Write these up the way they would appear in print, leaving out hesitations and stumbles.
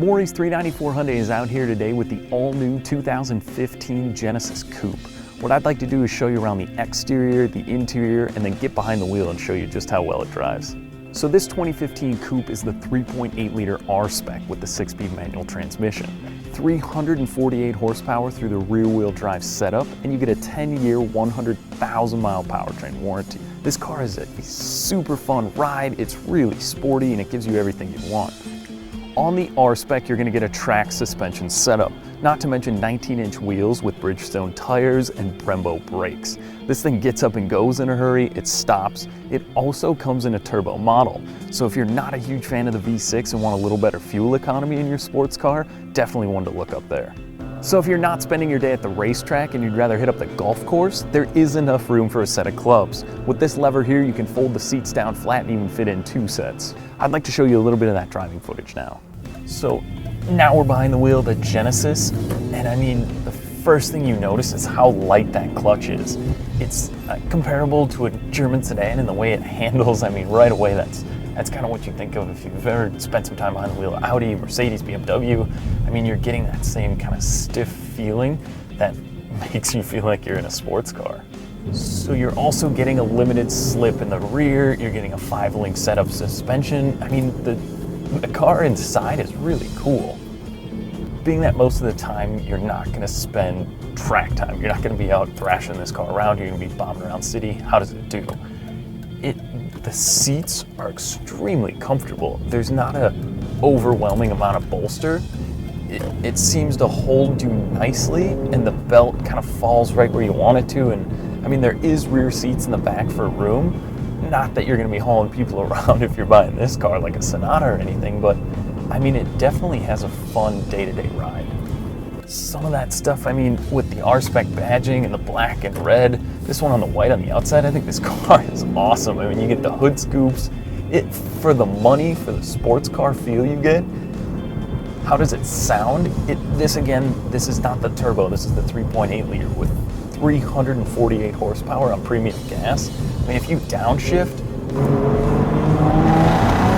Morrie's 394 Hyundai is out here today with the all-new 2015 Genesis Coupe. What I'd like to do is show you around the exterior, the interior, and then get behind the wheel and show you just how well it drives. So this 2015 Coupe is the 3.8-liter R-Spec with the 6-speed manual transmission. 348 horsepower through the rear-wheel drive setup, and you get a 10-year, 100,000-mile powertrain warranty. This car is a super fun ride, it's really sporty, and it gives you everything you want. On the R-Spec, you're going to get a track suspension setup, not to mention 19-inch wheels with Bridgestone tires and Brembo brakes. This thing gets up and goes in a hurry, it stops. It also comes in a turbo model, so if you're not a huge fan of the V6 and want a little better fuel economy in your sports car, definitely one to look up there. So if you're not spending your day at the racetrack and you'd rather hit up the golf course, there is enough room for a set of clubs. With this lever here, you can fold the seats down flat and even fit in 2 sets. I'd like to show you a little bit of that driving footage now. So now we're behind the wheel of the Genesis, and I mean, the first thing you notice is how light that clutch is. It's comparable to a German sedan in the way it handles. I mean, right away, that's kind of what you think of if you've ever spent some time behind the wheel of Audi, Mercedes, BMW. I mean, you're getting that same kind of stiff feeling that makes you feel like you're in a sports car. So you're also getting a limited slip in the rear, you're getting a 5-link setup suspension. I mean, the car inside is really cool. Being that most of the time you're not going to spend track time, you're not going to be out thrashing this car around, you're going to be bombing around city, how does it do? The seats are extremely comfortable. There's not an overwhelming amount of bolster. It seems to hold you nicely, and the belt kind of falls right where you want it to. And I mean, there is rear seats in the back for room. Not that you're going to be hauling people around if you're buying this car like a Sonata or anything, but I mean, it definitely has a fun day-to-day ride. Some of that stuff, I mean, with the R-Spec badging and the black and red, this one on the white on the outside, I think this car is awesome. I mean, you get the hood scoops. For the money, for the sports car feel you get, how does it sound? This is not the turbo, this is the 3.8 liter with 348 horsepower on premium gas. I mean, if you downshift,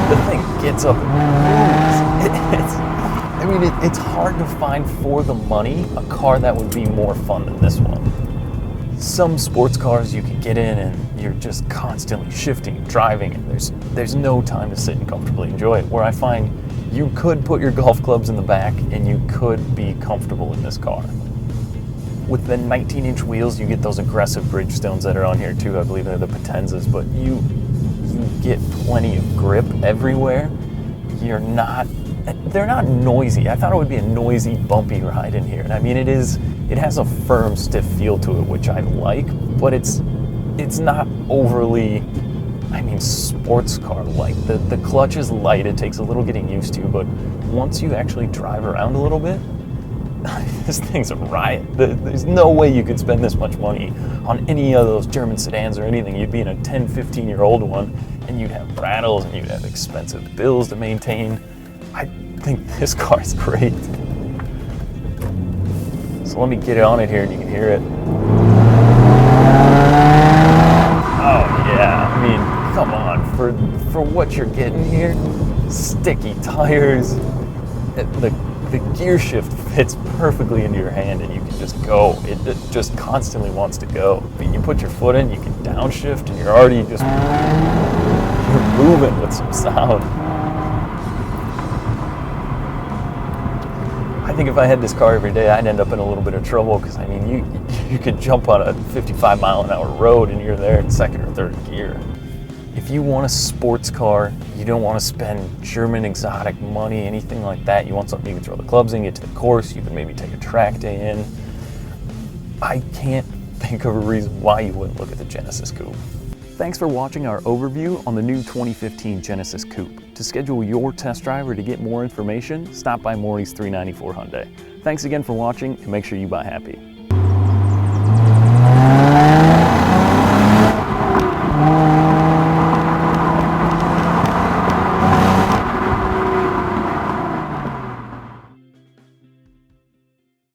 the thing gets up and moves. I mean, it's hard to find for the money a car that would be more fun than this one. Some sports cars you can get in and you're just constantly shifting and driving, and there's no time to sit and comfortably enjoy it, where I find you could put your golf clubs in the back and you could be comfortable in this car. With the 19-inch wheels, you get those aggressive Bridgestones that are on here too. I believe they're the Potenzas, but you get plenty of grip everywhere. They're not noisy. I thought it would be a noisy, bumpy ride in here. And I mean, it has a firm, stiff feel to it, which I like, but it's not overly, I mean, sports car light. The clutch is light, it takes a little getting used to, but once you actually drive around a little bit, this thing's a riot. There's no way you could spend this much money on any of those German sedans or anything. You'd be in a 10, 15-year-old one, and you'd have rattles, and you'd have expensive bills to maintain. I think this car is great. So let me get on it here and you can hear it. Oh yeah, I mean, come on, for what you're getting here, sticky tires, the gear shift fits perfectly into your hand and you can just go. It just constantly wants to go. But you put your foot in, you can downshift, and you're already just, you're moving with some sound. I think if I had this car every day, I'd end up in a little bit of trouble, because I mean, you could jump on a 55-mile-an-hour road and you're there in 2nd or 3rd gear. If you want a sports car, you don't want to spend German exotic money, anything like that, you want something you can throw the clubs in, get to the course, you can maybe take a track day in, I can't think of a reason why you wouldn't look at the Genesis Coupe. Thanks for watching our overview on the new 2015 Genesis Coupe. To schedule your test drive or to get more information, stop by Morrie's 394 Hyundai. Thanks again for watching, and make sure you buy happy.